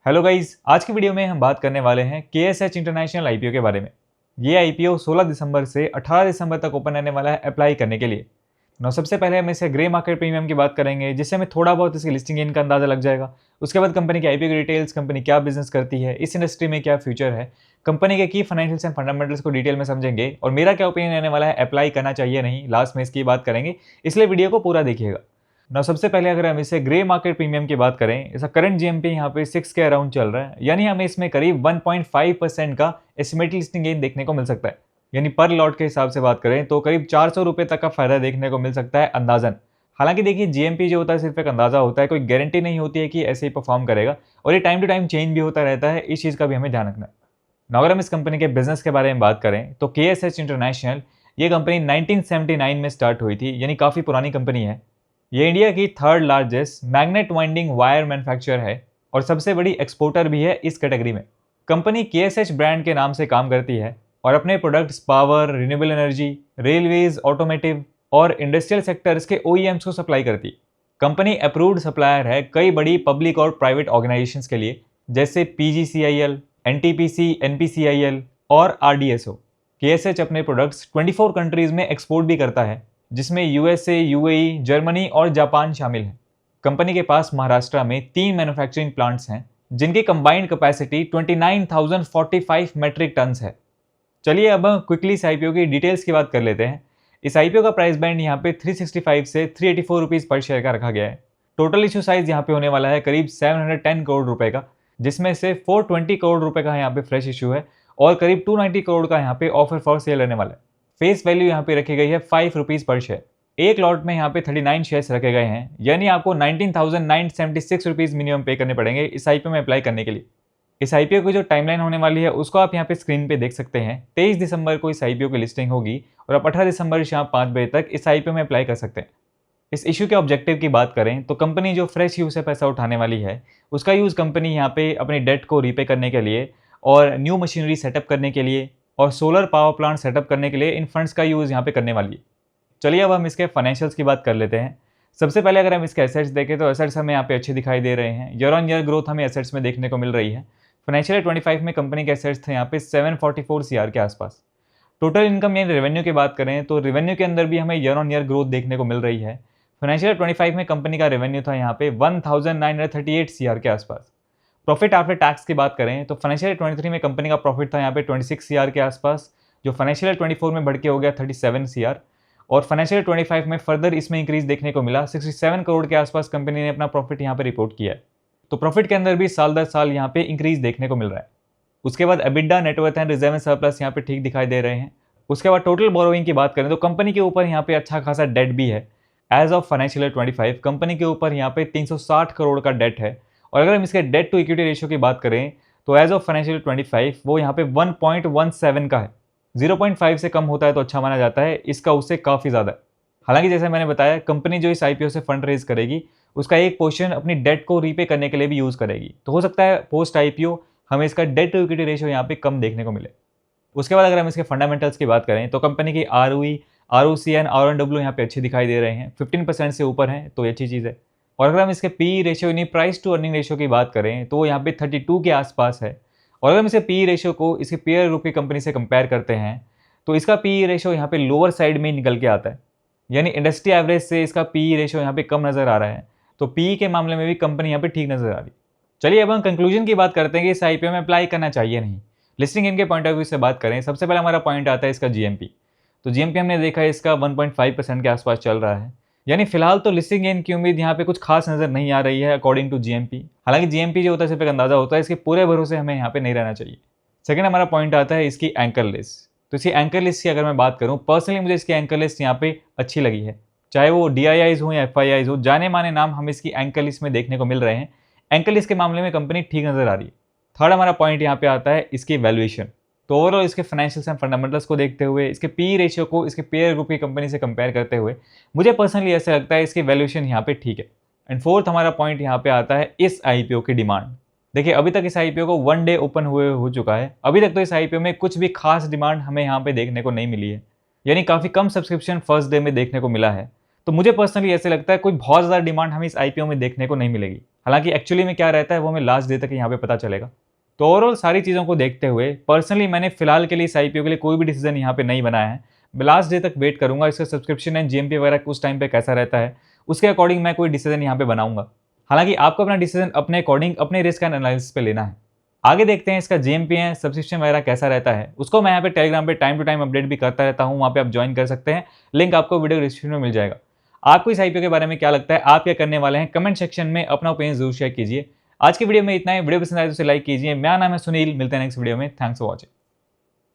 Hello guys, आज की video में हम बात करने वाले हैं KSH इंटरनेशनल आईपीओ के बारे में। ये आईपीओ 16 दिसंबर से 18 दिसंबर तक ओपन रहने वाला है अप्लाई करने के लिए। सबसे पहले हम इसे ग्रे मार्केट प्रीमियम की बात करेंगे, जिससे हमें थोड़ा बहुत इसकी लिस्टिंग गेन का अंदाजा लग जाएगा। उसके बाद कंपनी की आईपीओ की डिटेल्स, कंपनी क्या बिजनेस करती है, इस इंडस्ट्री में क्या फ्यूचर है, कंपनी के की फाइनेंशियल्स एंड फंडामेंटल्स को डिटेल में समझेंगे और मेरा क्या ओपिनियन रहने वाला है, अप्लाई करना चाहिए नहीं, लास्ट में इसकी बात करेंगे, इसलिए वीडियो को पूरा देखिएगा। सबसे पहले अगर हम इसे ग्रे मार्केट प्रीमियम की बात करें, इसका करंट जीएमपी यहाँ पे 6 के अराउंड चल रहा है, यानी हमें इसमें करीब 1.5% का एस्टिमेटेड लिस्टिंग गेन देखने को मिल सकता है। यानी पर लॉट के हिसाब से बात करें तो करीब 400 रुपये तक का फायदा देखने को मिल सकता है अंदाजन। हालांकि देखिए, जीएमपी जो होता है सिर्फ एक अंदाजा होता है, कोई गारंटी नहीं होती है कि ऐसे ही परफॉर्म करेगा और ये टाइम टू टाइम चेंज भी होता रहता है, इस चीज़ का भी हमें ध्यान रखना है। अगर हम इस कंपनी के बिजनेस के बारे में बात करें तो KSH इंटरनेशनल ये कंपनी 1979 में स्टार्ट हुई थी, यानी काफ़ी पुरानी कंपनी है। ये इंडिया की third largest magnet winding wire manufacturer है और सबसे बड़ी एक्सपोर्टर भी है इस कैटेगरी में। कंपनी KSH ब्रांड के नाम से काम करती है और अपने products power, renewable energy, railways, automotive और इंडस्ट्रियल सेक्टर्स के OEMs को सप्लाई करती है। कंपनी अप्रूव्ड सप्लायर है कई बड़ी पब्लिक और प्राइवेट ऑर्गेनाइजेशंस के लिए, जैसे PGCIL, NTPC, NPCIL और RDSO। KSH अपने प्रोडक्ट्स 24 कंट्रीज में एक्सपोर्ट भी करता है, जिसमें USA, UAE, जर्मनी और जापान शामिल है। कंपनी के पास महाराष्ट्र में 3 मैन्युफैक्चरिंग प्लांट्स हैं, जिनकी कंबाइंड कैपेसिटी 29,045 मेट्रिक टन्स है। चलिए अब हम क्विकली इस आईपीओ की डिटेल्स की बात कर लेते हैं। इस आईपीओ का प्राइस बैंड यहाँ पे 365 से 384 रुपीज़ पर शेयर का रखा गया है। टोटल इशू साइज यहाँ पे होने वाला है करीब 710 करोड़ रुपए का, जिसमें से 420 करोड़ रुपए का यहाँ पे फ्रेश इशू है और करीब 290 करोड़ का यहाँ पे ऑफर फॉर सेल रहने वाला है। फेस वैल्यू यहाँ पे रखी गई है 5 रुपीज़ पर शेयर। एक लॉट में यहाँ पे 39 शेयर्स रखे गए हैं, यानी आपको 19,976 रुपीज़ मिनिमम पे करने पड़ेंगे इस आईपीओ में अप्लाई करने के लिए। इस आईपीओ की जो टाइमलाइन होने वाली है उसको आप यहाँ पे स्क्रीन पे देख सकते हैं। 23 दिसंबर को इस आईपीओ की लिस्टिंग होगी और आप 18 दिसंबर शाम 5 बजे तक इस आईपीओ में अप्लाई कर सकते हैं। इस इशू के ऑब्जेक्टिव की बात करें तो कंपनी जो फ्रेश यूज से पैसा उठाने वाली है, उसका यूज़ कंपनी यहाँ पे अपनी डेट को रीपे करने के लिए और न्यू मशीनरी सेटअप करने के लिए और सोलर पावर प्लांट सेटअप करने के लिए इन फंड्स का यूज़ यहाँ पे करने वाली है। चलिए अब हम इसके फाइनेंशियल्स की बात कर लेते हैं। सबसे पहले अगर हम इसके एसेट्स देखें तो एसेट्स हमें यहाँ पे अच्छे दिखाई दे रहे हैं। ईयर ऑन ईयर ग्रोथ हमें एसेट्स में देखने को मिल रही है। फाइनेंशियल 25 में कंपनी के एसेट्स थे यहाँ पे 744 CR के आसपास। टोटल इनकम यानी रेवेन्यू की बात करें तो रेवेन्यू के अंदर भी हमें ईयर ऑन ईयर ग्रोथ देखने को मिल रही है। फाइनेंशियल 25 में कंपनी का रेवेन्यू था यहाँ पे 1938 CR के आसपास। प्रॉफिट आफ्टर टैक्स की बात करें तो फाइनेंशियल 23 में कंपनी का प्रॉफिट था यहाँ पे 26 CR के आसपास, जो फाइनेंशियल 24 में बढ़ के हो गया 37 CR और फाइनेंशियल 25 में फर्दर इसमें इंक्रीज देखने को मिला। 67 करोड़ के आसपास कंपनी ने अपना प्रॉफिट यहाँ पे रिपोर्ट किया है। तो प्रॉफिट के अंदर भी साल दर साल यहाँ पे इंक्रीज देखने को मिल रहा है। उसके बाद EBITDA, net worth and reserve and surplus यहाँ पे ठीक दिखाई दे रहे हैं। उसके बाद टोटल बोरोइंग की बात करें तो कंपनी के ऊपर यहाँ पे अच्छा खासा डेट भी है। एज ऑफ फाइनेंशियल 25 कंपनी के ऊपर यहाँ पे 360 करोड़ का डेट है और अगर हम इसके डेट टू इक्विटी रेशियो की बात करें तो एज ऑफ फाइनेंशियल 25 वो यहाँ पे 1.17 का है। 0.5 से कम होता है तो अच्छा माना जाता है, इसका उससे काफ़ी ज़्यादा है। हालांकि जैसे मैंने बताया, कंपनी जो इस आईपीओ से फंड रेज करेगी उसका एक पोर्शन अपनी डेट को रीपे करने के लिए भी यूज़ करेगी, तो हो सकता है पोस्ट आईपीओ हमें इसका डेट टू इक्विटी रेशियो यहाँ पे कम देखने को मिले। उसके बाद अगर हम इसके फंडामेंटल्स की बात करें तो कंपनी की ROE, ROC एंड ROW यहाँ पे अच्छे दिखाई दे रहे हैं, 15% से ऊपर हैं, तो ये अच्छी चीज़ है। और अगर हम इसके PE रेशियो यानी प्राइस टू अर्निंग रेशियो की बात करें तो वो यहाँ पे 32 के आसपास है। और अगर हम इसके PE रेशियो को इसके पेयर ग्रुप की कंपनी से कंपेयर करते हैं तो इसका PE रेशियो यहाँ पे लोअर साइड में ही निकल के आता है, यानी इंडस्ट्री एवरेज से इसका PE रेशियो यहाँ पे कम नज़र आ रहा है। तो PE के मामले में भी कंपनी यहाँ पे ठीक नज़र आ रही। चलिए अब हम कंक्लूजन की बात करते हैं कि इस आईपीओ में अप्लाई करना चाहिए नहीं। लिस्टिंग इनके पॉइंट ऑफ व्यू से बात करें, सबसे पहले हमारा पॉइंट आता है इसका GMP। तो GMP हमने देखा है इसका 1.5% के आसपास चल रहा है, यानी फिलहाल तो लिस्टिंग गेन की उम्मीद यहाँ पे कुछ खास नज़र नहीं आ रही है अकॉर्डिंग टू GMP। हालांकि GMP जो होता है सिर्फ एक अंदाजा होता है, इसके पूरे भरोसे हमें यहाँ पे नहीं रहना चाहिए। सेकंड हमारा पॉइंट आता है इसकी एंकर लिस्ट। तो इसकी एंकर लिस्ट की अगर मैं बात करूँ, पर्सनली मुझे इसकी एंकर लिस्ट यहाँ पे अच्छी लगी है। चाहे वो DIIs हो या FIIs हो, जाने माने नाम हमें इसकी एंकर लिस्ट में देखने को मिल रहे हैं। एंकर लिस्ट के मामले में कंपनी ठीक नज़र आ रही है। थर्ड हमारा पॉइंट यहाँ पे आता है इसकी वैल्यूएशन। तो ओवरऑल इसके फाइनेंशियल्स एंड फंडामेंटल्स को देखते हुए, इसके PE रेशियो को इसके पेयर ग्रुप की कंपनी से कंपेयर करते हुए मुझे पर्सनली ऐसा लगता है इसकी वैल्यूएशन यहाँ पे ठीक है। एंड फोर्थ हमारा पॉइंट यहाँ पे आता है इस आईपीओ की डिमांड। देखिए, अभी तक इस आईपीओ को 1 डे ओपन हुए हो चुका है, अभी तक तो इस आईपीओ में कुछ भी खास डिमांड हमें यहाँ पे देखने को नहीं मिली है, यानी काफ़ी कम सब्सक्रिप्शन फर्स्ट डे में देखने को मिला है। तो मुझे पर्सनली ऐसे लगता है कोई बहुत ज़्यादा डिमांड हमें इस आईपीओ में देखने को नहीं मिलेगी। हालांकि एक्चुअली में क्या रहता है वो हमें लास्ट डे तक यहाँ पे पता चलेगा। तो ओवरऑल सारी चीज़ों को देखते हुए पर्सनली मैंने फिलहाल के लिए इस आईपीओ के लिए कोई भी डिसीजन यहाँ पे नहीं बनाया है। मैं लास्ट डे तक वेट करूंगा, इसका सब्सक्रिप्शन एंड जीएमपी वगैरह उस टाइम पे कैसा रहता है उसके अकॉर्डिंग मैं कोई डिसीजन यहाँ पे बनाऊंगा। हालांकि आपको अपना डिसीजन अपने अकॉर्डिंग अपने रिस्क एंड एनालिसिस पे लेना है। आगे देखते हैं इसका जीएमपी है सब्सक्रिप्शन वगैरह कैसा रहता है, उसको मैं यहाँ पे टेलीग्राम पे टाइम टू टाइम अपडेट भी करता रहता हूँ, वहाँ पे आप ज्वाइन कर सकते हैं। लिंक आपको वीडियो डिस्क्रिप्शन में मिल जाएगा। आपको इस आईपीओ के बारे में क्या लगता है, आप क्या करने वाले हैं, कमेंट सेक्शन में अपना ओपिनियन जरूर शेयर कीजिए। आज की वीडियो में इतना ही। वीडियो पसंद आए तो उसे लाइक कीजिए। मेरा नाम है सुनील, मिलते हैं नेक्स्ट वीडियो में। Thanks for watching.